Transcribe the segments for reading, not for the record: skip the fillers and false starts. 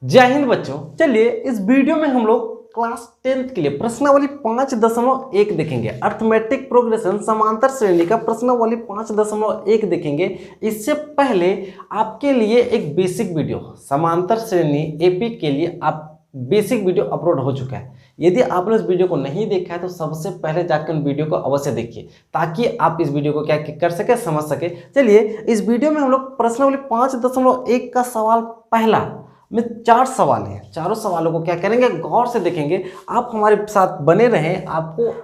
जय हिंद बच्चों। चलिए इस वीडियो में हम लोग क्लास 10th के लिए प्रश्नावली 5.1 देखेंगे। अर्थमेटिक प्रोग्रेशन समांतर श्रेणी का प्रश्नावली 5.1 देखेंगे। इससे पहले आपके लिए एक बेसिक वीडियो समांतर श्रेणी एपी के लिए आप बेसिक वीडियो अपलोड हो चुका है। यदि आपने इस वीडियो को नहीं देखा है तो सबसे पहले जाकर वीडियो को अवश्य देखिए ताकि आप इस वीडियो को क्या कर सके, समझ सके। चलिए इस वीडियो में हम लोग प्रश्नावली 5.1 का सवाल पहला में 4 सवाल हैं। चारों सवालों को क्या करेंगे, गौर से देखेंगे। आप हमारे साथ बने रहें, आपको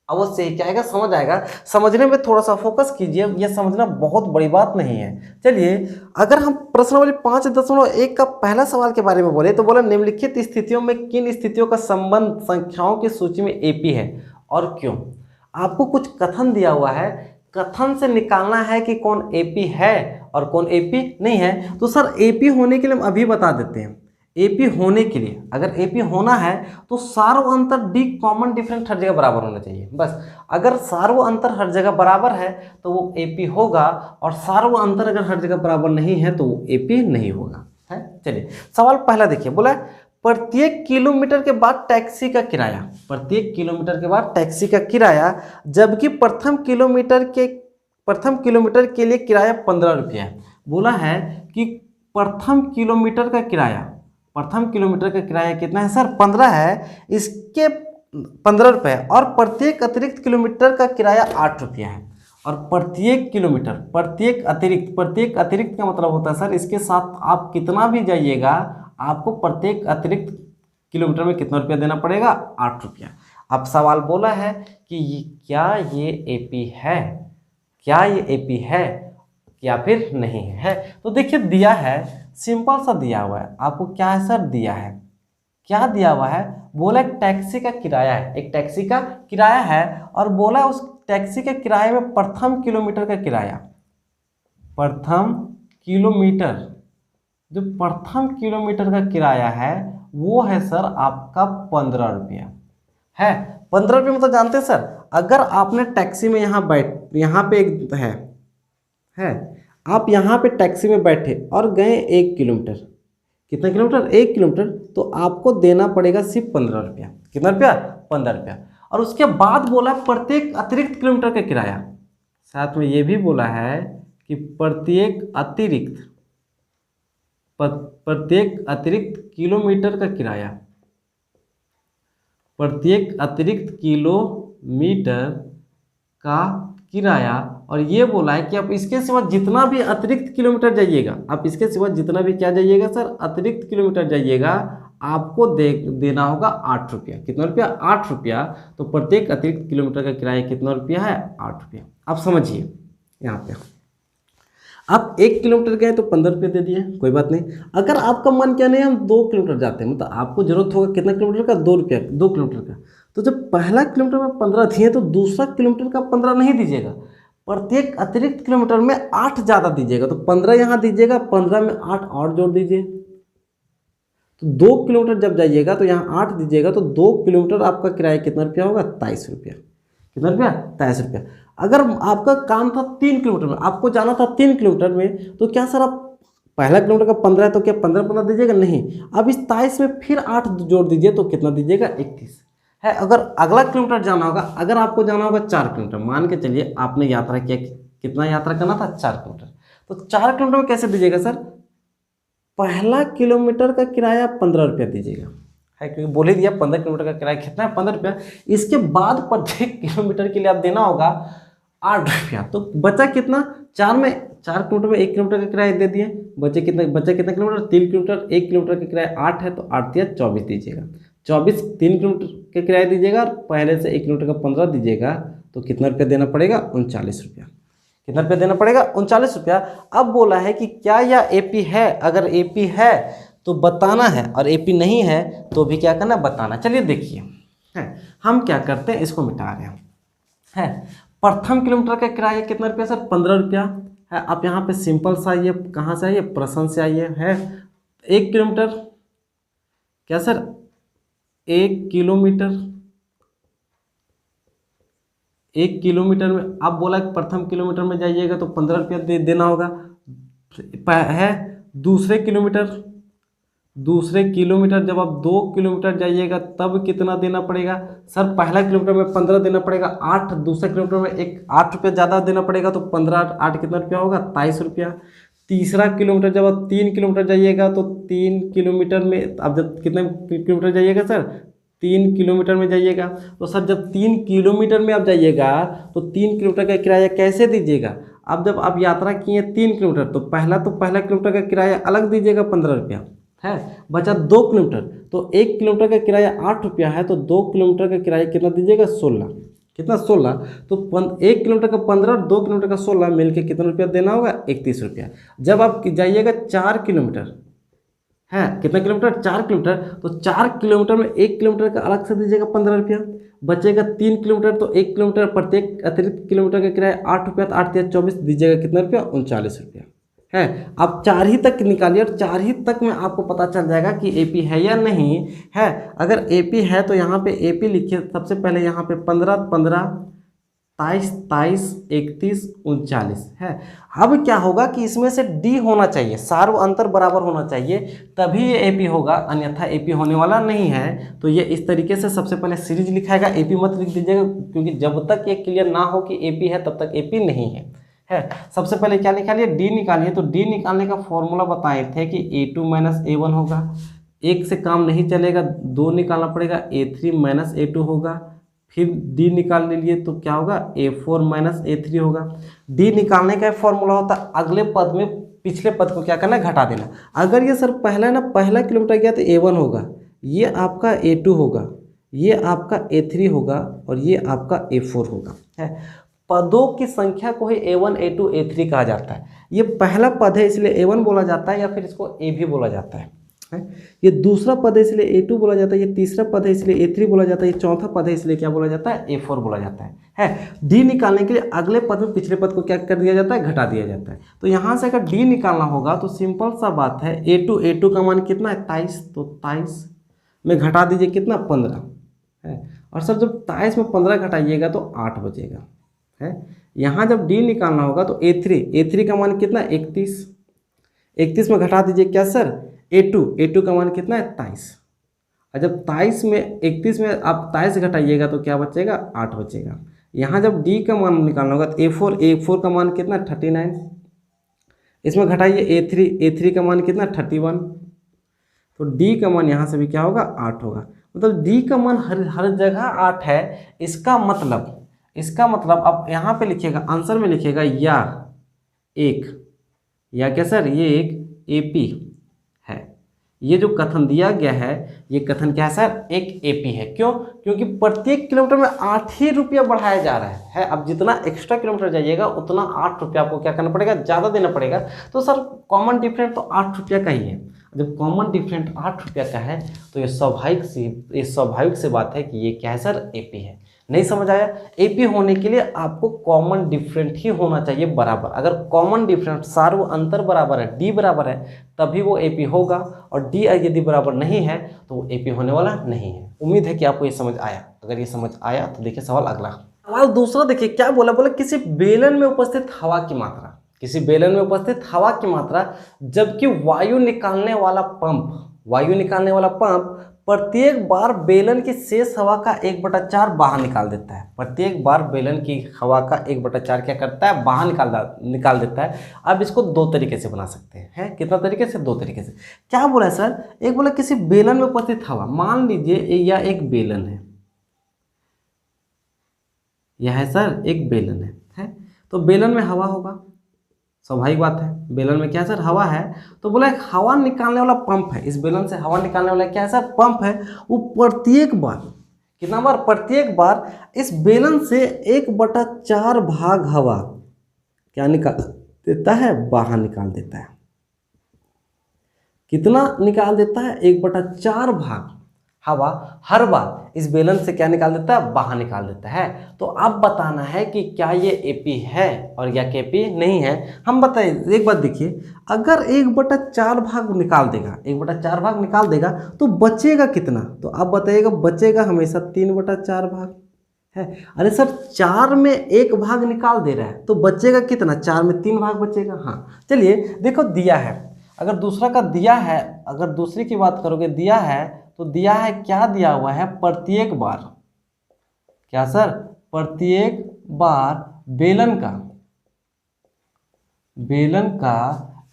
अवश्य ही क्या आएगा, समझ आएगा। समझने में थोड़ा सा फोकस कीजिए, यह समझना बहुत बड़ी बात नहीं है। चलिए अगर हम प्रश्नावली 5.1 का पहला सवाल के बारे में बोले तो बोला निम्नलिखित स्थितियों में किन स्थितियों का संबंध संख्याओं की सूची में एपी है और क्यों। आपको कुछ कथन दिया हुआ है, कथन से निकालना है कि कौन एपी है और कौन एपी नहीं है। तो सर एपी होने के लिए हम अभी बता देते हैं। एपी होने के लिए, अगर एपी होना है तो सार्व अंतर डी कॉमन डिफरेंट हर जगह बराबर होना चाहिए। बस अगर सार्व अंतर हर जगह बराबर है तो वो एपी होगा, और सार्व अंतर अगर हर जगह बराबर नहीं है तो वो एपी नहीं होगा है। चलिए सवाल पहला देखिए, बोला प्रत्येक किलोमीटर के बाद टैक्सी का किराया, प्रत्येक किलोमीटर के बाद टैक्सी का किराया, जबकि प्रथम किलोमीटर के लिए किराया 15 रुपया है। बोला है कि प्रथम किलोमीटर का किराया कितना है सर, 15 है। इसके 15 रुपये और प्रत्येक अतिरिक्त किलोमीटर का किराया 8 रुपया है। और प्रत्येक अतिरिक्त का मतलब होता है सर, इसके साथ आप कितना भी जाइएगा आपको प्रत्येक अतिरिक्त किलोमीटर में कितना रुपया देना पड़ेगा, 8 रुपया। अब सवाल बोला है कि क्या ये एपी है, क्या ये एपी है या फिर नहीं है। तो देखिए दिया है, सिंपल सा दिया हुआ है। आपको क्या है सर, दिया है, क्या दिया हुआ है, बोला एक टैक्सी का किराया है, एक टैक्सी का किराया है। और बोला उस टैक्सी के किराए में प्रथम किलोमीटर का किराया, प्रथम किलोमीटर, जो प्रथम किलोमीटर का किराया है वो है सर आपका 15 रुपया है। 15 रुपये मतलब जानते हैं सर, अगर आपने टैक्सी में यहाँ पे एक है आप यहाँ पे टैक्सी में बैठे और गए 1 किलोमीटर, कितना किलोमीटर, 1 किलोमीटर, तो आपको देना पड़ेगा सिर्फ 15 रुपया। कितना रुपया, 15 रुपया। और उसके बाद बोला प्रत्येक अतिरिक्त किलोमीटर का किराया, साथ में ये भी बोला है कि प्रत्येक अतिरिक्त किलोमीटर का किराया, प्रत्येक अतिरिक्त किलोमीटर का किराया। और ये बोला है कि आप इसके सिवा जितना भी अतिरिक्त किलोमीटर जाइएगा, आप इसके सिवा जितना भी क्या जाइएगा सर, अतिरिक्त किलोमीटर जाइएगा, आपको देना होगा 8 रुपया। कितना रुपया, 8 रुपया। तो प्रत्येक अतिरिक्त किलोमीटर का किराया कितना रुपया है, 8 रुपया। आप समझिए, यहाँ पे आप 1 किलोमीटर गए तो 15 रुपये दे दिए, कोई बात नहीं। अगर आपका मन क्या नहीं, हम 2 किलोमीटर जाते हैं, मतलब आपको जरूरत होगा कितना किलोमीटर का, 2 रुपया, 2 किलोमीटर का। तो जब पहला किलोमीटर में 15 दिए तो दूसरा किलोमीटर का 15 नहीं दीजिएगा, प्रत्येक अतिरिक्त किलोमीटर में 8 ज़्यादा दीजिएगा। तो 15 यहाँ दीजिएगा, 15 में 8 और जोड़ दीजिए। तो 2 किलोमीटर जब जाइएगा तो यहाँ 8 दीजिएगा, तो 2 किलोमीटर आपका किराया कितना रुपया होगा, 23 रुपया। कितना रुपया, 23 रुपया। अगर आपका काम था 3 किलोमीटर में, आपको जाना था 3 किलोमीटर में, तो क्या सर आप पहला किलोमीटर का 15 है तो क्या 15 दीजिएगा, नहीं। अब इस 23 में फिर 8 जोड़ दीजिए तो कितना दीजिएगा, 31 है। अगर अगला किलोमीटर जाना होगा, अगर आपको जाना होगा 4 किलोमीटर, मान के चलिए आपने यात्रा किया, कितना यात्रा करना था, 4 किलोमीटर। तो 4 किलोमीटर में कैसे दीजिएगा सर, पहला किलोमीटर का किराया 15 रुपया दीजिएगा, है, क्योंकि बोल ही दिया 15 किलोमीटर का किराया कितना है, 15 रुपया। इसके बाद प्रत्येक किलोमीटर के लिए आप देना होगा 8 रुपया। तो बचा कितना, 4 किलोमीटर में 1 किलोमीटर का किराया दे दिए, बचा कितना किलोमीटर, 3 किलोमीटर, 1 किलोमीटर का किराया 8 है, तो 8 या 24 दीजिएगा। 24 3 किलोमीटर का किराया दीजिएगा और पहले से 1 किलोमीटर का 15 दीजिएगा, तो कितना रुपया देना पड़ेगा, 39 रुपया। कितना रुपया देना पड़ेगा, 39 रुपया। अब बोला है कि क्या यह एपी है, अगर एपी है तो बताना है, और एपी नहीं है तो भी क्या करना, बताना। चलिए देखिए, है हम क्या करते हैं, इसको मिटा रहे हैं। प्रथम किलोमीटर का किराया कितना रुपया सर, 15 रुपया है। आप यहाँ पे सिंपल सा आइए, कहाँ से आइए, प्रश्न से आइए, है 1 किलोमीटर, क्या सर 1 किलोमीटर में आप बोला कि प्रथम किलोमीटर में जाइएगा तो 15 रुपया देना होगा, है। दूसरे किलोमीटर दूसरे किलोमीटर जब आप 2 किलोमीटर जाइएगा तब कितना देना पड़ेगा सर? पहला किलोमीटर में 15 देना पड़ेगा 8, दूसरे किलोमीटर में एक 8 रुपया ज़्यादा देना पड़ेगा, तो 15 8 कितना रुपया होगा? 23 रुपया। तीसरा किलोमीटर जब आप 3 किलोमीटर जाइएगा तो 3 किलोमीटर में आप जब कितने किलोमीटर जाइएगा सर? 3 किलोमीटर में जाइएगा। तो सर जब 3 किलोमीटर में आप जाइएगा तो 3 किलोमीटर का किराया कैसे दीजिएगा? अब जब आप यात्रा किए 3 किलोमीटर तो पहला किलोमीटर का किराया अलग दीजिएगा 15 रुपया है। बचा 2 किलोमीटर, तो 1 किलोमीटर का किराया 8 रुपया है, तो 2 किलोमीटर का किराया कितना दीजिएगा? 16। कितना? 16। तो 1 किलोमीटर का 15, 2 किलोमीटर का 16 मिलके कितना रुपया देना होगा? 31 रुपया। जब आप जाइएगा 4 किलोमीटर है, कितना किलोमीटर? 4 किलोमीटर, तो 4 किलोमीटर में 1 किलोमीटर का अलग से दीजिएगा 15 रुपया। बचेगा 3 किलोमीटर, तो 1 किलोमीटर प्रत्येक अतिरिक्त किलोमीटर का किराया 8 रुपया, तो 8 या 24 दीजिएगा कितना रुपया? 39 रुपया है। आप 4 ही तक निकालिए और 4 ही तक में आपको पता चल जाएगा कि एपी है या नहीं है। अगर एपी है तो यहाँ पे एपी लिखिए सबसे पहले, यहाँ पे 15 15 23 23 31 39 है। अब क्या होगा कि इसमें से डी होना चाहिए, सार्व अंतर बराबर होना चाहिए, तभी ये एपी होगा, अन्यथा एपी होने वाला नहीं है। तो ये इस तरीके से सबसे पहले सीरीज लिखाएगा, एपी मत लिख दीजिएगा, क्योंकि जब तक ये क्लियर ना हो कि एपी है तब तक एपी नहीं है। सबसे पहले क्या निकालिए? डी निकालिए। तो डी निकालने का फॉर्मूला बताए थे कि A2 - A1 होगा, एक से काम नहीं चलेगा, 2 निकालना पड़ेगा, A3 - A2 होगा, फिर डी निकाल लीजिए तो क्या होगा? A4 - A3 होगा। डी निकालने का फॉर्मूला होता है अगले पद में पिछले पद को क्या करना? घटा देना। अगर ये सर पहला किलोमीटर गया तो A1 होगा, ये आपका A2 होगा, ये आपका A3 होगा और ये आपका A4 होगा है। पदों की संख्या को ही A1 A2 A3 कहा जाता है। ये पहला पद है इसलिए A1 बोला जाता है, या फिर इसको A भी बोला जाता है। ये दूसरा पद है इसलिए A2 बोला जाता है, ये तीसरा पद है इसलिए A3 बोला जाता है, ये चौथा पद है इसलिए क्या बोला जाता है? A4 बोला जाता है। डी निकालने के लिए अगले पद में पिछले पद को क्या कर दिया जाता है? घटा दिया जाता है। तो यहाँ से अगर डी निकालना होगा तो सिंपल सा बात है, A2 का मान कितना है? 23, तो 23 में घटा दीजिए कितना? 15 है। और सर जब 23 में 15 घटाइएगा तो 8 बचेगा है। यहाँ जब डी निकालना होगा तो A3 का मान कितना? 31 में घटा दीजिए क्या सर? A2 का मान कितना है? 23। और जब 23 में 31 में आप 23 घटाइएगा तो क्या बचेगा? 8 बचेगा। यहाँ जब डी का मान निकालना होगा तो A4 का मान कितना? 39। इसमें घटाइए A3 का मान कितना? 31। तो डी का मान यहाँ से भी क्या होगा? 8 होगा। मतलब डी का मान हर जगह 8 है। इसका मतलब अब यहाँ पे लिखिएगा, आंसर में लिखिएगा या क्या सर? ये एक एपी है। ये जो कथन दिया गया है ये कथन क्या है सर? एक एपी है। क्यों? क्योंकि प्रत्येक किलोमीटर में 8 ही रुपया बढ़ाया जा रहा है। अब जितना एक्स्ट्रा किलोमीटर जाइएगा उतना 8 रुपया आपको क्या करना पड़ेगा? ज़्यादा देना पड़ेगा। तो सर कॉमन डिफरेंट तो 8 रुपया का ही है। जब कॉमन डिफरेंट 8 रुपया का है तो ये स्वाभाविक सी बात है कि ये क्या है सर? एपी है। नहीं समझ आया? एपी होने के लिए आपको कॉमन डिफरेंट ही होना चाहिए बराबर। अगर कॉमन डिफरेंट सार्व अंतर बराबर है, डी बराबर है, तभी वो एपी होगा, और डी यदि बराबर नहीं है तो वो एपी होने वाला नहीं है। उम्मीद है कि आपको ये समझ आया। अगर ये समझ आया तो देखिए सवाल अगला। सवाल दूसरा देखिए क्या बोला किसी बेलन में उपस्थित हवा की मात्रा, जबकि वायु निकालने वाला पंप प्रत्येक बार बेलन की शेष हवा का 1/4 बाहर निकाल देता है। प्रत्येक बार बेलन की हवा का 1/4 क्या करता है? बाहर निकाल देता है। अब इसको 2 तरीके से बना सकते हैं। कितना तरीके से? 2 तरीके से। क्या बोला है सर? एक बोला किसी बेलन में उपस्थित हवा, मान लीजिए यह एक बेलन है, यह है सर एक बेलन है। तो बेलन में हवा होगा, स्वाभाविक बात है। बेलन में क्या है सर? हवा है। तो बोला एक हवा निकालने वाला पंप है, इस बेलन से हवा निकालने वाला क्या है सर? पंप है। वो प्रत्येक बार कितना बार? प्रत्येक बार इस बेलन से 1/4 भाग हवा क्या निकाल देता है? बाहर निकाल देता है। कितना निकाल देता है? 1/4 भाग हवा हर बार इस बेलन से क्या निकाल देता है? बाहर निकाल देता है। तो अब बताना है कि क्या ये एपी है और या एपी नहीं है। हम बताएं, एक बात देखिए, अगर 1/4 भाग निकाल देगा तो बचेगा कितना? तो आप बताइएगा, बचेगा हमेशा 3/4 भाग है। अरे सर 4 में 1 भाग निकाल दे रहा है तो बचेगा कितना? 4 में 3 भाग बचेगा। हाँ चलिए देखो दिया है, अगर दूसरा का दिया है, अगर दूसरी की बात करोगे दिया है तो दिया है क्या दिया हुआ है, प्रत्येक बार, क्या सर, प्रत्येक बार बेलन का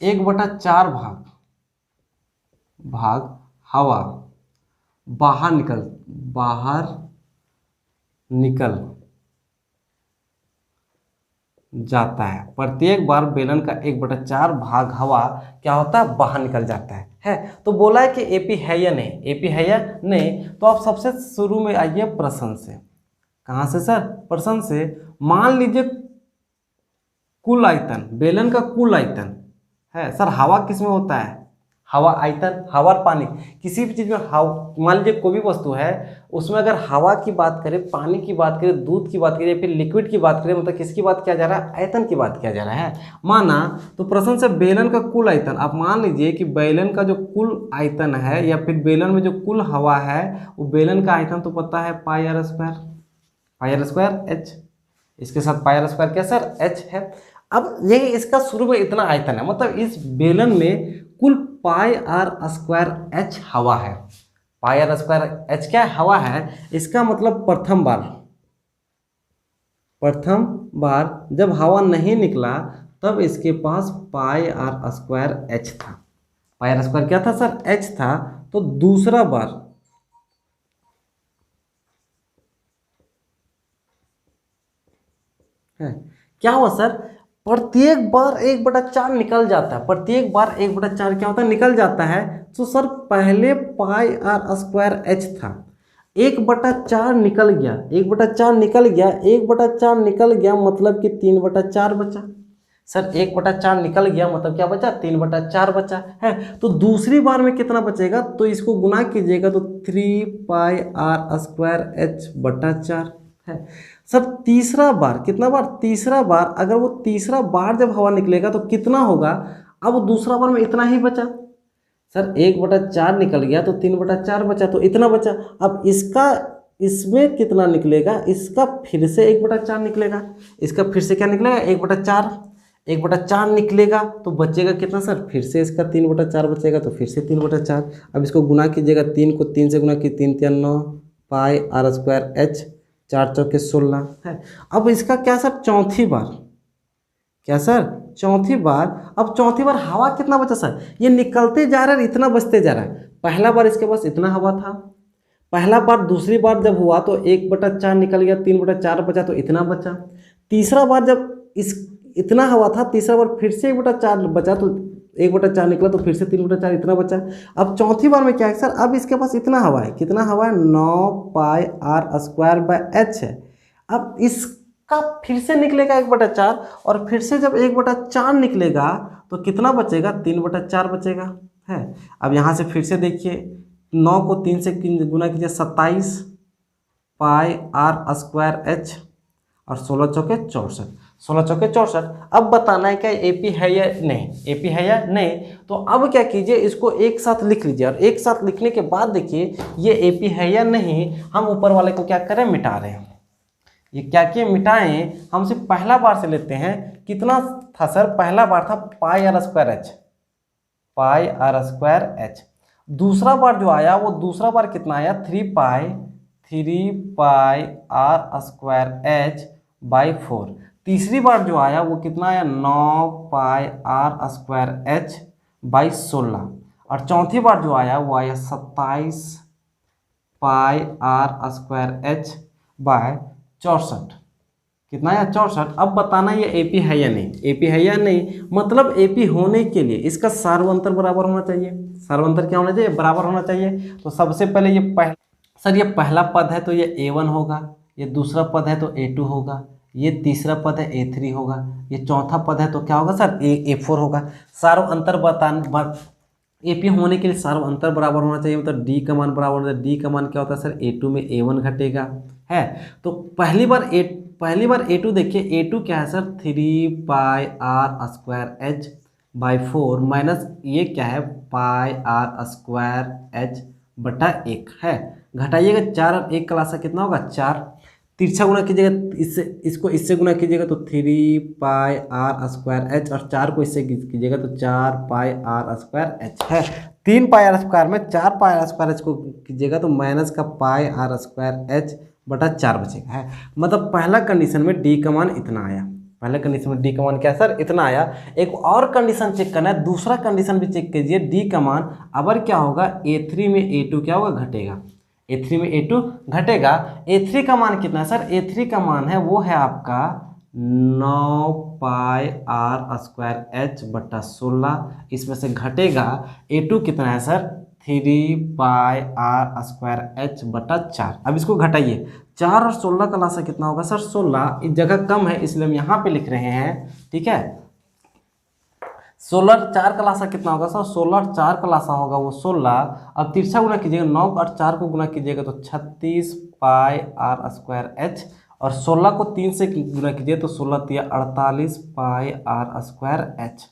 1/4 भाग हवा बाहर निकल जाता है। प्रत्येक बार बेलन का 1/4 भाग हवा क्या होता है, बाहर निकल जाता है। तो बोला है कि एपी है या नहीं, एपी है या नहीं। तो आप सबसे शुरू में आइए प्रश्न से। कहाँ से सर, प्रश्न से। मान लीजिए कुल आयतन, बेलन का कुल आयतन है सर, हवा किस में होता है, हवा आयतन, हवा और पानी, किसी भी चीज़ में हवा, मान लीजिए कोई भी वस्तु है उसमें अगर हवा की बात करें, पानी की बात करें, दूध की बात करें, फिर लिक्विड की बात करें, मतलब किसकी बात किया जा रहा है, आयतन की बात किया जा रहा है। माना तो प्रश्न से बेलन का कुल आयतन, आप मान लीजिए कि बेलन का जो कुल आयतन है या फिर बेलन में जो कुल हवा है वो बेलन का आयतन तो पता है पाई r² h, इसके साथ पाई r² क्या सर, h है। अब ये इसका शुरू में इतना आयतन है, मतलब इस बेलन में कुल पाई r² h हवा है, पाई r² h क्या है, हवा है। इसका मतलब प्रथम बार जब हवा नहीं निकला तब इसके पास पाई r² h था, पाई r² क्या था सर, h था। तो दूसरा बार है क्या हुआ सर, प्रत्येक बार 1/4 निकल जाता है, प्रत्येक बार 1/4 क्या होता है, निकल जाता है। तो सर पहले पाई r² h था, 1/4 निकल गया, 1/4 निकल गया, 1/4 निकल गया मतलब कि 3/4 बचा। सर 1/4 निकल गया मतलब क्या बचा, 3/4 बचा है। तो दूसरी बार में कितना बचेगा, तो इसको गुना कीजिएगा तो 3πr² h/4 है। सर तीसरा बार, कितना बार, तीसरा बार, अगर वो तीसरा बार जब हवा निकलेगा तो कितना होगा, अब दूसरा बार में इतना ही बचा। सर 1/4 निकल गया तो 3/4 बचा, तो इतना बचा। अब इसका, इसमें कितना निकलेगा, इसका फिर से 1/4 निकलेगा, इसका फिर से क्या निकलेगा, 1/4 निकलेगा। तो बचेगा कितना सर, फिर से इसका 3/4 बचेगा, तो फिर से 3/4। अब इसको गुना कीजिएगा, 3 को 3 से गुना की 3 × 9 पाई r² h, 4 चौके 16 है। अब इसका क्या सर, चौथी बार, क्या सर, चौथी बार। अब चौथी बार हवा कितना बचा सर, ये निकलते जा रहा है, इतना बचते जा रहा है। पहला बार इसके पास इतना हवा था, पहला बार, दूसरी बार जब हुआ तो 1/4 निकल गया, 3/4 बचा तो इतना बचा। तीसरा बार जब इस इतना हवा था, तीसरा बार फिर से 1/4 बचा तो 1/4 निकला, तो फिर से 3/4 इतना बचा। अब चौथी बार में क्या है सर, अब इसके पास इतना हवा है, कितना हवा है, 9 πr² h है। अब इसका फिर से निकलेगा 1/4, और फिर से जब 1/4 निकलेगा तो कितना बचेगा, 3/4 बचेगा है। अब यहाँ से फिर से देखिए, 9 को 3 से गुना कीजिए, 27 πr² h, और 16 चौके 64, 16 चौके 64। अब बताना है क्या एपी है या नहीं, एपी है या नहीं। तो अब क्या कीजिए, इसको एक साथ लिख लीजिए, और एक साथ लिखने के बाद देखिए ये एपी है या नहीं। हम ऊपर वाले को क्या करें, मिटा रहे हैं। ये क्या किए, मिटाएं। हम सिर्फ पहला बार से लेते हैं, कितना था सर, पहला बार था पाई r² h। दूसरा बार जो आया वो दूसरा बार कितना आया, 3πr² h/4। तीसरी बार जो आया वो कितना आया, 9 πr² h/16। और चौथी बार जो आया वो आया 27 πr² h/64। कितना आया, 64। अब बताना ये एपी है या नहीं, एपी है या नहीं। मतलब एपी होने के लिए इसका सार्वंतर बराबर होना चाहिए। सार्वंतर क्या होना चाहिए, बराबर होना चाहिए। तो सबसे पहले ये सर ये पहला पद है तो ये a1 होगा, ये दूसरा पद है तो a2 होगा, ये तीसरा पद है a3 होगा, ये चौथा पद है तो क्या होगा सर, a4 होगा। सार्वंतर एपी होने के लिए सार्वंतर बराबर होना चाहिए, मतलब d का मान बराबर होता है। d का मान क्या होता है सर, a2 में a1 घटेगा है। तो पहली बार a2 देखिए, a2 क्या है सर, 3πr² h/4 माइनस ये क्या है, πr² h/1 है। घटाइएगा, 4 और 1 का लासा कितना होगा, 4। तिरछा गुना कीजिएगा, इससे इसको इससे गुना कीजिएगा तो 3πr² और 4 को इससे कीजिएगा तो 4πr² है। 3πr² में 4πr² को कीजिएगा तो माइनस का πr² बटा 4 बचेगा है। मतलब पहला कंडीशन में डी का मान इतना आया, पहले कंडीशन में डी का मान क्या सर इतना आया। एक और कंडीशन चेक करना है, दूसरा कंडीशन भी चेक कीजिए, डी का मान अबर क्या होगा, A3 में A2 क्या होगा, घटेगा, A3 में A2 घटेगा। A3 का मान कितना है सर, A3 का मान है वो है आपका 9πr² बटा 16, इसमें से घटेगा A2 कितना है सर 3πr² बटा 4। अब इसको घटाइए, 4 और 16 का लासा कितना होगा सर 16, इस जगह कम है इसलिए हम यहाँ पे लिख रहे हैं, ठीक है। 16 और 4 का लासा कितना होगा सर, 16 और 4 का लासा होगा वो 16। अब तिरछा गुना कीजिएगा, 9 और 4 को गुना कीजिएगा तो 36πr², और 16 को 3 से गुना कीजिए तो 16 3 48πr²।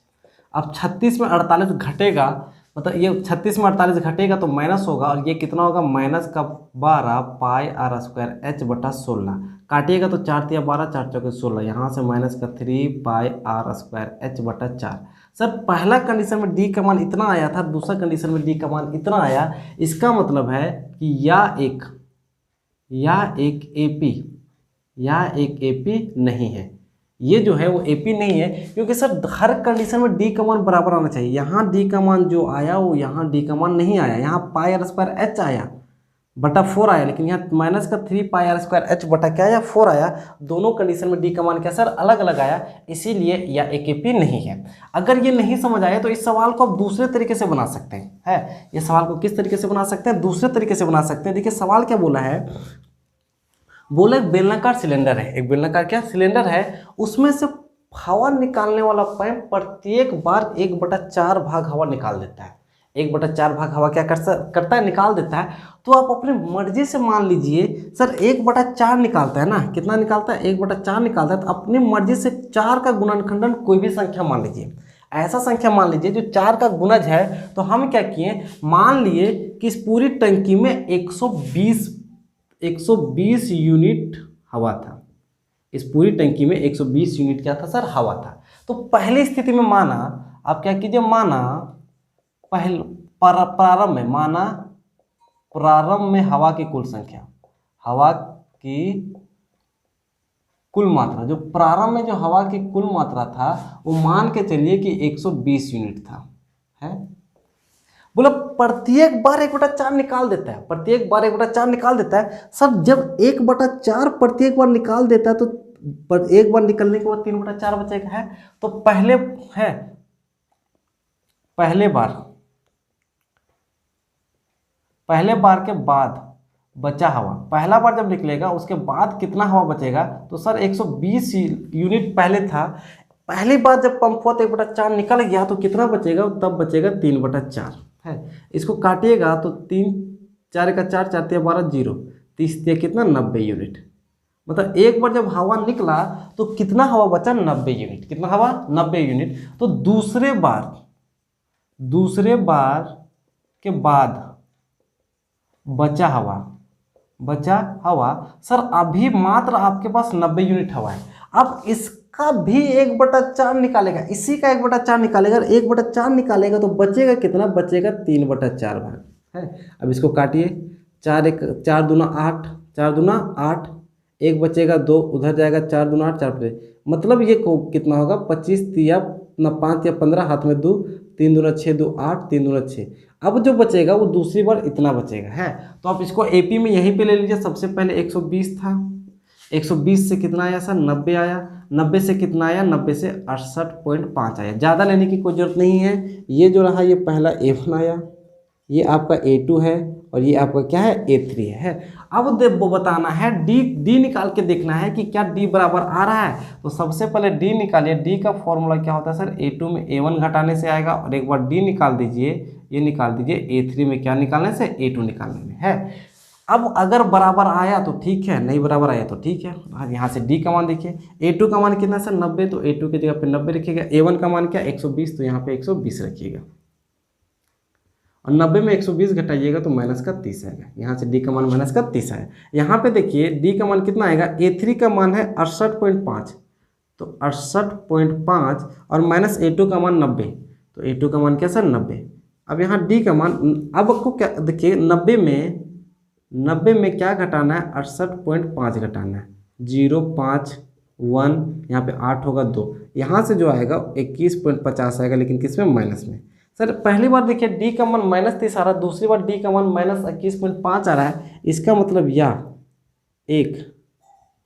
अब 36 में 48 घटेगा, मतलब ये 36 में 48 घटेगा तो माइनस होगा, और ये कितना होगा माइनस का 12πr² बटा 16। काटिएगा तो 4 3 12 4 चौके 16, यहाँ से माइनस का 3πr² बटा 4। सर पहला कंडीशन में डी का मान इतना आया था, दूसरा कंडीशन में डी का मान इतना आया, इसका मतलब है कि या एक एपी नहीं है, ये जो है वो एपी नहीं है, क्योंकि सर हर कंडीशन में डी का मान बराबर आना चाहिए। यहाँ डी का मान जो आया वो यहाँ डी का मान नहीं आया, यहाँ πr² आया बटा 4 आया, लेकिन यहाँ माइनस का 3πr² बटा क्या आया 4 आया। दोनों कंडीशन में डी का मान क्या सर अलग अलग आया, इसीलिए या एक एपी नहीं है। अगर ये नहीं समझ आया तो इस सवाल को आप दूसरे तरीके से बना सकते हैं, है ये सवाल को किस तरीके से बना सकते हैं, दूसरे तरीके से बना सकते हैं। देखिए सवाल क्या बोला है, बोला एक बेलनाकार सिलेंडर है, एक बेलनाकार क्या सिलेंडर है, उसमें से हवा निकालने वाला पाइप प्रत्येक बार 1/4 भाग हवा निकाल देता है, 1/4 भाग हवा क्या करता है निकाल देता है। तो आप अपनी मर्जी से मान लीजिए सर 1/4 निकालता है ना, कितना निकालता है 1/4 निकालता है, तो अपनी मर्जी से 4 का गुणनखंडन कोई भी संख्या मान लीजिए, ऐसा संख्या मान लीजिए जो 4 का गुणज है। तो हम क्या किए, मान लिए कि इस पूरी टंकी में 120 यूनिट हवा था, इस पूरी टंकी में 120 यूनिट क्या था सर हवा था। तो पहली स्थिति में माना, आप क्या कीजिए, माना प्रारंभ में हवा की कुल संख्या, हवा की कुल मात्रा, जो प्रारंभ में जो हवा की कुल मात्रा था वो मान के चलिए कि 120 यूनिट था, है। बोला प्रत्येक बार 1/4 निकाल देता है, प्रत्येक बार 1/4 निकाल देता है। सर जब 1/4 प्रत्येक बार निकाल देता है तो एक बार निकलने के बाद 3/4 बचेगा, है। तो पहले बार के बाद बचा हवा, पहला बार जब निकलेगा उसके बाद कितना हवा बचेगा, तो सर 120 यूनिट पहले था, पहली बार जब पंप हुआ तो 1/4 निकल गया तो कितना बचेगा, तब बचेगा 3/4, है। इसको काटिएगा तो 3 4 का 4 4 3 12 0 30 कितना 90 यूनिट। मतलब एक बार जब हवा निकला तो कितना हवा बचा 90 यूनिट, कितना हवा 90 यूनिट। तो दूसरे बार के बाद बचा हवा सर अभी मात्र आपके पास 90 यूनिट हवा है। अब इसका भी 1/4 निकालेगा, इसी का 1/4 निकालेगा, 1/4 निकालेगा तो बचेगा कितना, बचेगा 3/4 भाग, है। अब इसको काटिए, 4 दूना 8, 4 दूना 8, 1 बचेगा 2 उधर जाएगा, 4 दूना 8 4 बचे, मतलब ये कितना होगा 25 या 5 या 15 हाथ में 2, 3 दूना 6 2 8 3 दूना 6। अब जो बचेगा वो दूसरी बार इतना बचेगा, है। तो आप इसको एपी में यहीं पे ले लीजिए। सबसे पहले 120 था, 120 से कितना आया सर 90 आया, 90 से कितना आया, 90 से 68.5 आया। ज़्यादा लेने की कोई ज़रूरत नहीं है। ये जो रहा ये पहला A1 आया, ये आपका A2 है और ये आपका क्या है A3 है। अब वो बताना है डी निकाल के देखना है कि क्या डी बराबर आ रहा है। तो सबसे पहले डी निकालिए। डी का फॉर्मूला क्या होता है सर, A2 में A1 घटाने से आएगा, और एक बार डी निकाल दीजिए, ये निकाल दीजिए A3 में क्या निकालने से, A2 निकालने में, है। अब अगर बराबर आया तो ठीक है, नहीं बराबर आया तो ठीक है। यहाँ से डी का मान देखिए, A2 का मान कितना सर 90, तो A2 की जगह पे 90 रखिएगा। A1 का मान क्या 120, तो यहाँ पे 120 रखिएगा। और 90 में 120 घटाइएगा तो माइनस का 30 आएगा। यहाँ से डी का मान माइनस का 30 है। यहाँ पे देखिए डी का मान कितना आएगा, A3 का मान है 68.5, तो 68.5 और माइनस A2 का मान 90, तो A2 का मान क्या सर 90। अब यहाँ डी का मान, अब आपको क्या देखिए 90 में क्या घटाना है, 68.5 घटाना है, 0 5 1, यहाँ पे 8 होगा 2, यहाँ से जो आएगा 21.50 आएगा, लेकिन किस में, माइनस में। सर पहली बार देखिए डी का मान -30 आ रहा है, दूसरी बार डी का मान -21.5 आ रहा है, इसका मतलब या एक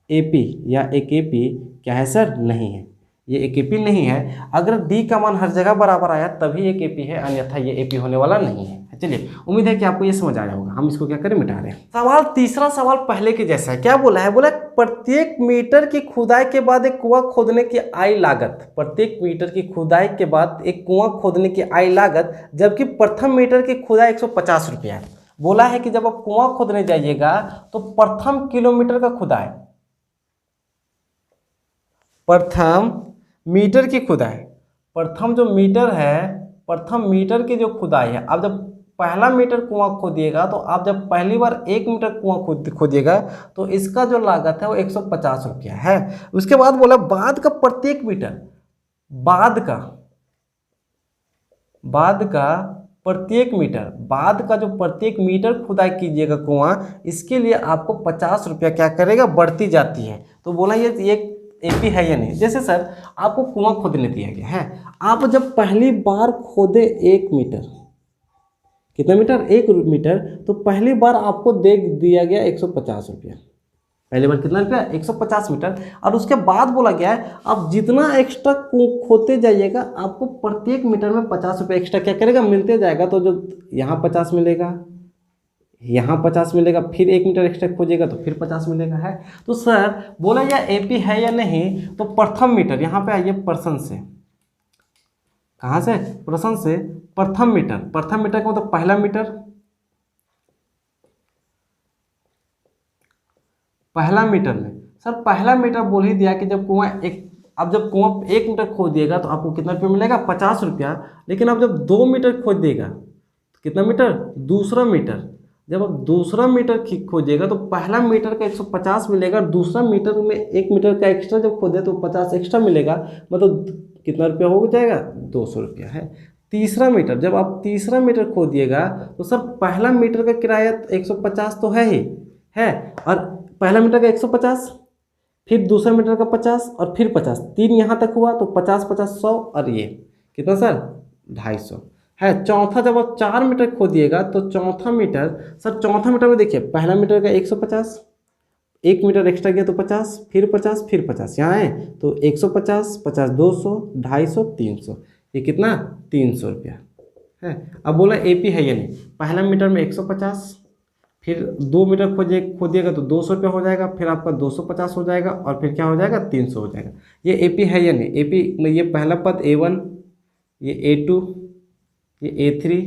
AP या एक AP क्या है सर, नहीं है, ये एक AP नहीं है। अगर डी का मान हर जगह बराबर आया तभी एक AP है, अन्यथा ये AP होने वाला नहीं है। चलिए उम्मीद है कि आपको ये समझ आया होगा। हम इसको क्या करें, मिटा रहे हैं। सवाल तीसरा सवाल पहले के जैसा है। क्या बोला है, बोला प्रत्येक मीटर की खुदाई के बाद एक कुआं खोदने की आय लागत, प्रत्येक मीटर की खुदाई के बाद एक कुआं खोदने की आय लागत, जबकि प्रथम मीटर की खुदाई 150 रुपया है। बोला है कि जब आप कुआं खोदने जाइएगा तो प्रथम किलोमीटर का खुदाई, प्रथम मीटर की खुदाई, प्रथम जो मीटर है, प्रथम मीटर की जो खुदाई है, अब जब पहला मीटर कुआं खोदिएगा तो आप जब पहली बार 1 मीटर कुआं खोदिएगा तो इसका जो लागत है वो 150 रुपया है। उसके बाद बोला बाद का प्रत्येक मीटर, बाद का प्रत्येक मीटर, बाद का जो प्रत्येक मीटर खुदाई कीजिएगा कुआं, इसके लिए आपको 50 रुपया क्या करेगा, बढ़ती जाती है। तो बोला ये AP है या नहीं। जैसे सर आपको कुआं खोदने दिया गया है, आप जब पहली बार खोदे 1 मीटर, कितना मीटर, 1 मीटर, तो पहली बार आपको दे दिया गया 150 रुपया, पहली बार कितना रुपया, 150 मीटर। और उसके बाद बोला गया है आप जितना एक्स्ट्रा खोदते जाइएगा आपको प्रत्येक मीटर में 50 रुपये एक्स्ट्रा क्या करेगा, मिलते जाएगा। तो जो यहाँ 50 मिलेगा, यहाँ 50 मिलेगा, फिर 1 मीटर एक्स्ट्रा खोजिएगा तो फिर 50 मिलेगा है। तो सर बोला यह AP है या नहीं, तो प्रथम मीटर, यहाँ पे आइए पर्सन से, कहाँ से, प्रश्न से, प्रथम मीटर, प्रथम मीटर का मतलब पहला मीटर, पहला मीटर में सर पहला मीटर बोल ही दिया कि जब कुआं अब जब कुआं 1 मीटर खोदिएगा तो आपको कितना रुपया मिलेगा, 50 रुपया। लेकिन अब जब 2 मीटर खोदिएगा तो कितना मीटर, दूसरा मीटर, जब आप दूसरा मीटर खोजिएगा तो पहला मीटर का 150 मिलेगा, दूसरा मीटर में 1 मीटर का एक्स्ट्रा जब खोदे तो 50 एक्स्ट्रा मिलेगा, मतलब कितना रुपया हो जाएगा, 200 रुपया है। तीसरा मीटर, जब आप तीसरा मीटर खोदिएगा तो सर पहला मीटर का किराया 150 तो है ही है, और पहला मीटर का 150, फिर दूसरा मीटर का 50 और फिर 50, 3 यहाँ तक हुआ तो 50 50 100, और ये कितना सर 250 है। चौथा जब आप 4 मीटर खोदिएगा तो चौथा मीटर, सर चौथा मीटर में देखिए पहला मीटर का 150, 1 मीटर एक्स्ट्रा गया तो 50, फिर 50, फिर 50, यहाँ है तो 150 50 200 250 300, ये कितना 300 रुपया है। अब बोला AP है या नहीं, पहला मीटर में 150, फिर 2 मीटर खोदिएगा तो 200 रुपया हो जाएगा, फिर आपका 250 हो जाएगा, और फिर क्या हो जाएगा 300 हो जाएगा। ये AP है या नहीं, AP में ये पहला पद A1, ये A2, ये A3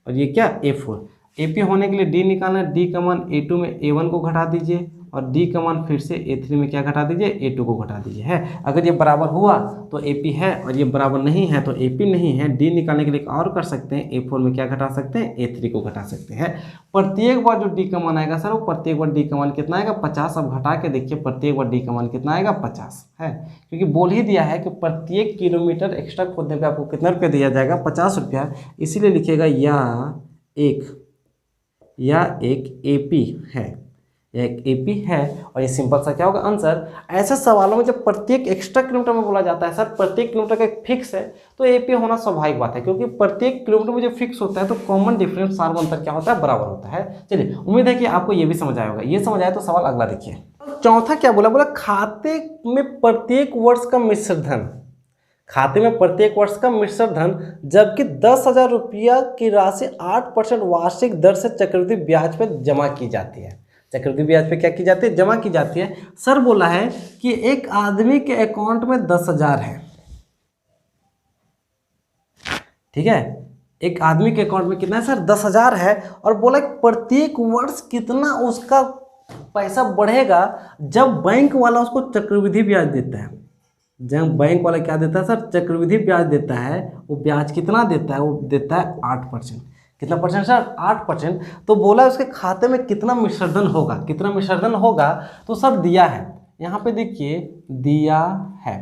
और ये क्या A4। AP होने के लिए D निकालना है, D का मान A2 में A1 को घटा दीजिए, और D का मान फिर से A3 में क्या घटा दीजिए, A2 को घटा दीजिए है। अगर ये बराबर हुआ तो AP है, और ये बराबर नहीं है तो AP नहीं है। D निकालने के लिए और कर सकते हैं, A4 में क्या घटा सकते हैं, A3 को घटा सकते हैं। प्रत्येक बार जो D का मान आएगा सर, वो प्रत्येक बार D का मान कितना आएगा, 50। अब घटा के देखिए प्रत्येक बार D का मान कितना आएगा, 50 है, क्योंकि बोल ही दिया है कि प्रत्येक किलोमीटर एक्स्ट्रा खोदने पर आपको कितना रुपया दिया जाएगा, 50 रुपया। इसीलिए लिखिएगा या एक AP है, एक AP है, और ये सिंपल सा क्या होगा आंसर। ऐसे सवालों में जब प्रत्येक एक्स्ट्रा किलोमीटर में बोला जाता है सर प्रत्येक किलोमीटर का एक फिक्स है, तो AP होना स्वाभाविक बात है, क्योंकि प्रत्येक किलोमीटर में जो फिक्स होता है तो कॉमन डिफरेंस सार्वत्रिक अंतर क्या होता है, बराबर होता है। चलिए उम्मीद है कि आपको ये भी समझ आया होगा। ये समझ आया तो सवाल अगला देखिए। चौथा क्या बोला खाते में प्रत्येक वर्ष का मिश्र धन, खाते में प्रत्येक वर्ष का मिश्र धन, जबकि 10,000 रुपया की राशि 8% वार्षिक दर से चक्रवृद्धि ब्याज पर जमा की जाती है। चक्रवृद्धि ब्याज पे क्या की जाती है, जमा की जाती है। सर बोला है कि एक आदमी के अकाउंट में 10,000 है, ठीक है, एक आदमी के अकाउंट में कितना है सर, 10,000 है, और बोला प्रत्येक वर्ष कितना उसका पैसा बढ़ेगा जब बैंक वाला उसको चक्रवृद्धि ब्याज देता है। जब बैंक वाला क्या देता है सर, चक्रवृद्धि ब्याज देता है, वो ब्याज कितना देता है, वो देता है 8%। कितना परसेंट सर? 8%। तो बोला उसके खाते में कितना मिश्रधन होगा, कितना मिश्रधन होगा, तो सर दिया है, यहाँ पे देखिए दिया है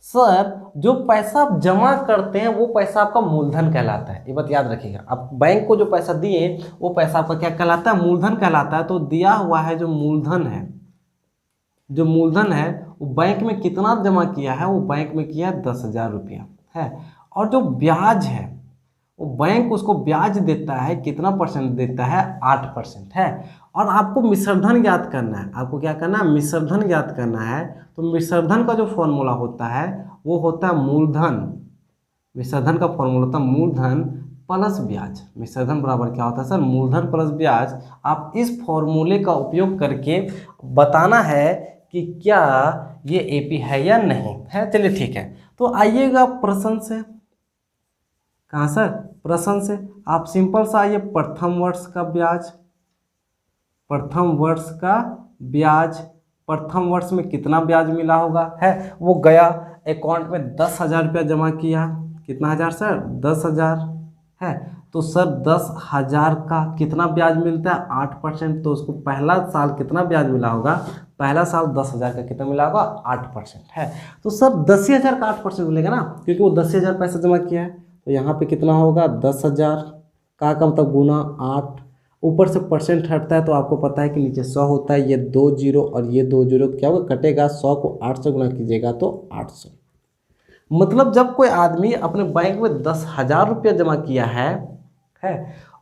सर। जो पैसा आप जमा करते हैं वो पैसा आपका मूलधन कहलाता है, ये बात याद रखिएगा। आप बैंक को जो पैसा दिए वो पैसा आपका क्या कहलाता है? मूलधन कहलाता है। तो दिया हुआ है जो मूलधन है, जो मूलधन है वो बैंक में कितना जमा किया है? वो बैंक में किया 10,000 रुपया है। और जो ब्याज है वो बैंक उसको ब्याज देता है, कितना परसेंट देता है? 8% है। और आपको मिश्रधन ज्ञात करना है, आपको क्या करना है? मिश्रधन ज्ञात करना है। तो मिश्रधन का जो फॉर्मूला होता है वो होता है मूलधन, मिश्रधन का फॉर्मूला होता है मूलधन प्लस ब्याज। मिश्रधन बराबर क्या होता है सर? मूलधन प्लस ब्याज। आप इस फॉर्मूले का उपयोग करके बताना है कि क्या ये एपी है या नहीं है। चलिए ठीक है, तो आइएगा प्रश्न से। कहाँ सर? प्रश्न से। आप सिंपल सा आइए, प्रथम वर्ष का ब्याज, प्रथम वर्ष का ब्याज, प्रथम वर्ष में कितना ब्याज मिला होगा है? वो गया अकाउंट में 10,000 रुपया जमा किया। कितना हजार सर? 10,000 है। तो सर 10,000 का कितना ब्याज मिलता है? 8%। तो उसको पहला साल कितना ब्याज मिला होगा? पहला साल 10,000 का कितना मिला होगा? 8% है। तो सर 10,000 का 8% मिलेगा ना, क्योंकि वो 10,000 पैसा जमा किया है। तो यहाँ पे कितना होगा? 10,000 का मतलब गुना 8, ऊपर से परसेंट हटता है तो आपको पता है कि नीचे 100 होता है। ये 2 जीरो और ये 2 जीरो क्या होगा? कटेगा। 100 को 8 से गुना कीजिएगा तो 800। मतलब जब कोई आदमी अपने बैंक में 10,000 रुपया जमा किया है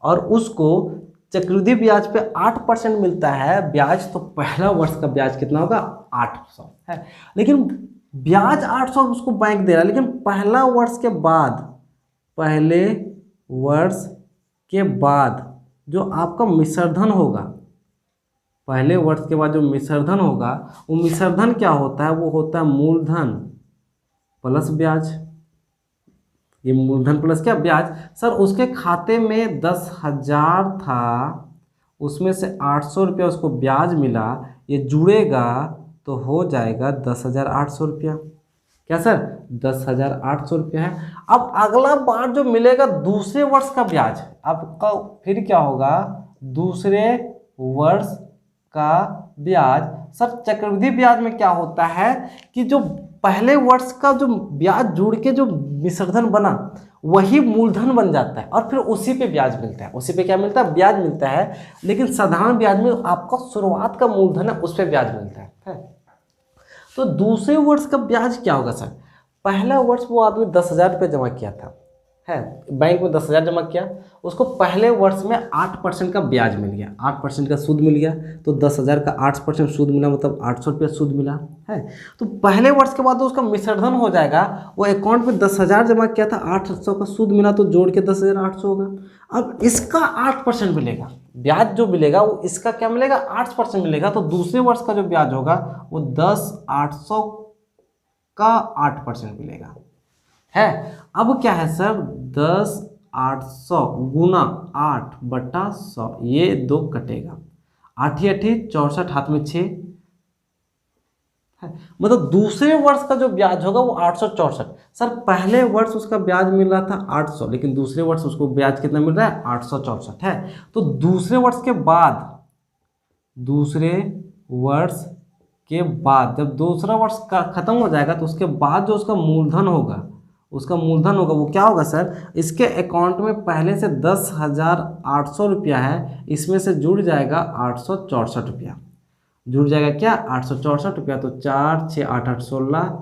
और उसको चक्रवृद्धि ब्याज पे 8% मिलता है ब्याज, तो पहला वर्ष का ब्याज कितना होगा? 800 है। लेकिन ब्याज 800 उसको बैंक दे रहा है, लेकिन पहला वर्ष के बाद, पहले वर्ष के बाद जो आपका मिश्रधन होगा, पहले वर्ष के बाद जो मिश्रधन होगा, वो मिश्रधन क्या होता है? वो होता है मूलधन प्लस ब्याज। ये मूलधन प्लस क्या? ब्याज। सर उसके खाते में 10,000 था, उसमें से 800 रुपया उसको ब्याज मिला, ये जुड़ेगा तो हो जाएगा 10,800 रुपया। क्या सर? 10,800 रुपया है। अब अगला बार जो मिलेगा दूसरे वर्ष का ब्याज आपका फिर क्या होगा? दूसरे वर्ष का ब्याज। सर चक्रवृद्धि ब्याज में क्या होता है कि जो पहले वर्ष का जो ब्याज जुड़ के जो मिश्रधन बना वही मूलधन बन जाता है और फिर उसी पे ब्याज मिलता है। उसी पे क्या मिलता है? ब्याज मिलता है। लेकिन साधारण ब्याज में आपका शुरुआत का मूलधन है उस पर ब्याज मिलता है। तो दूसरे वर्ष का ब्याज क्या होगा सर? पहला वर्ष वो आदमी 10,000 रुपये जमा किया था है, बैंक में 10,000 जमा किया, उसको पहले वर्ष में 8% का ब्याज मिल गया, 8% का सूद मिल गया। तो 10,000 का 8% सूद मिला, मतलब 800 रुपया सूद मिला है। तो पहले वर्ष के बाद तो उसका मिश्रधन हो जाएगा। वो अकाउंट में 10,000 जमा किया था, 800 का सूद मिला, तो जोड़ के 10,800 होगा। अब इसका 8% मिलेगा, ब्याज जो मिलेगा वो इसका क्या मिलेगा? 8% मिलेगा। तो दूसरे वर्ष का जो ब्याज होगा वो 10,800 का 8% मिलेगा है। अब क्या है सर? 10,800 गुना 8/100, ये 2 कटेगा, 8 8 64, हाथ में 6 है। मतलब दूसरे वर्ष का जो ब्याज होगा वो 864। सर पहले वर्ष उसका ब्याज मिल रहा था 800, लेकिन दूसरे वर्ष उसको ब्याज कितना मिल रहा है? 864 है। तो दूसरे वर्ष के बाद, दूसरे वर्ष के बाद जब दूसरा वर्ष का खत्म हो जाएगा तो उसके बाद जो उसका मूलधन होगा, उसका मूलधन होगा वो क्या होगा सर? इसके अकाउंट में पहले से 10,800 रुपया है, इसमें से जुड़ जाएगा 864 रुपया। जुड़ जाएगा क्या? 864 रुपया। तो 4 6 8 8 16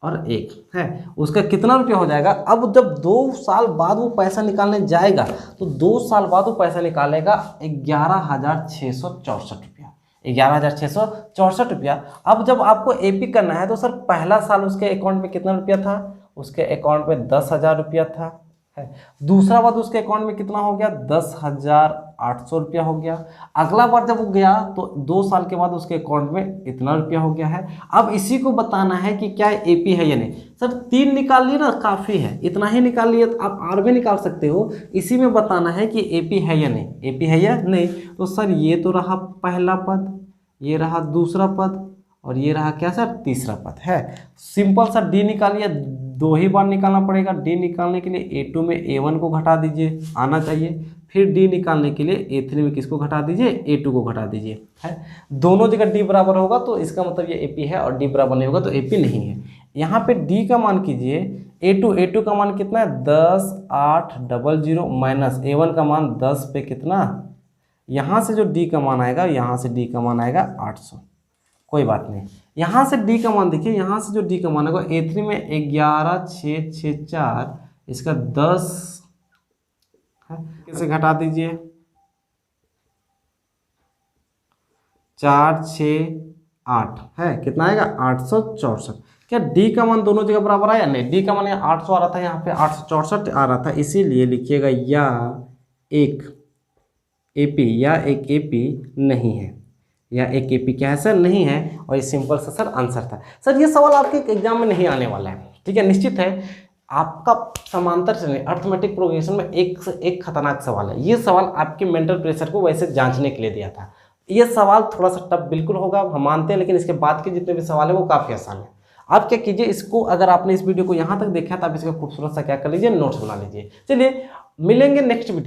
और 1 है, उसका कितना रुपया हो जाएगा? अब जब 2 साल बाद वो पैसा निकालने जाएगा तो 2 साल बाद वो पैसा निकालेगा 11,664 रुपया, 11,664 रुपया। अब जब आपको एपी करना है तो सर पहला साल उसके अकाउंट में कितना रुपया था? उसके अकाउंट में 10,000 रुपया था है। दूसरा बार उसके अकाउंट में कितना हो गया? 10,800 रुपया हो गया। अगला बार जब वो गया तो 2 साल के बाद उसके अकाउंट में इतना रुपया हो गया है। अब इसी को बताना है कि क्या एपी है या नहीं। सर 3 निकाल लिए ना, काफ़ी है, इतना ही निकाल लिए, तो आप आर भी निकाल सकते हो। इसी में बताना है कि एपी है या नहीं, एपी है या नहीं। तो सर ये तो रहा पहला पद, ये रहा दूसरा पद, और ये रहा क्या सर? तीसरा पद है। सिंपल सा डी निकालिए, 2 ही बार निकालना पड़ेगा। डी निकालने के लिए A2 में A1 को घटा दीजिए, आना चाहिए। फिर डी निकालने के लिए A3 में किसको घटा दीजिए, A2 को घटा दीजिए, है। दोनों जगह डी बराबर होगा तो इसका मतलब ये AP है, और डी बराबर नहीं होगा तो AP नहीं है। यहाँ पे डी का मान कीजिए, A2 का मान कितना है 10,800 माइनस A1 का मान 10 पे कितना, यहाँ से जो डी का मान आएगा, यहाँ से डी का मान आएगा 800, कोई बात नहीं। यहाँ से डी का मान देखिए, यहाँ से जो डी का मान होगा A3 में 11,664, इसका 10 है, कैसे घटा दीजिए, 4, 6, 8 है, कितना आएगा 864। क्या डी का मान दोनों जगह बराबर आया? नहीं, डी का मान 800 आ रहा था, यहाँ पे 864 आ रहा था, इसीलिए लिखिएगा या एक AP, या एक AP नहीं है, या एक AP क्या है सर, नहीं है। और ये सिंपल सा सर आंसर था। सर ये सवाल आपके एग्जाम में नहीं आने वाला है, ठीक है, निश्चित है। आपका समांतर श्रेणी अर्थमेटिक प्रोग्रेशन में एक से एक खतरनाक सवाल है। ये सवाल आपके मेंटल प्रेशर को वैसे जांचने के लिए दिया था। ये सवाल थोड़ा सा टफ बिल्कुल होगा, हम मानते हैं, लेकिन इसके बाद के जितने भी सवाल है वो काफ़ी आसान है। आप क्या कीजिए, इसको अगर आपने इस वीडियो को यहाँ तक देखा तो आप इसका खूबसूरत सा क्या कर लीजिए, नोट्स बना लीजिए। चलिए मिलेंगे नेक्स्ट वीडियो।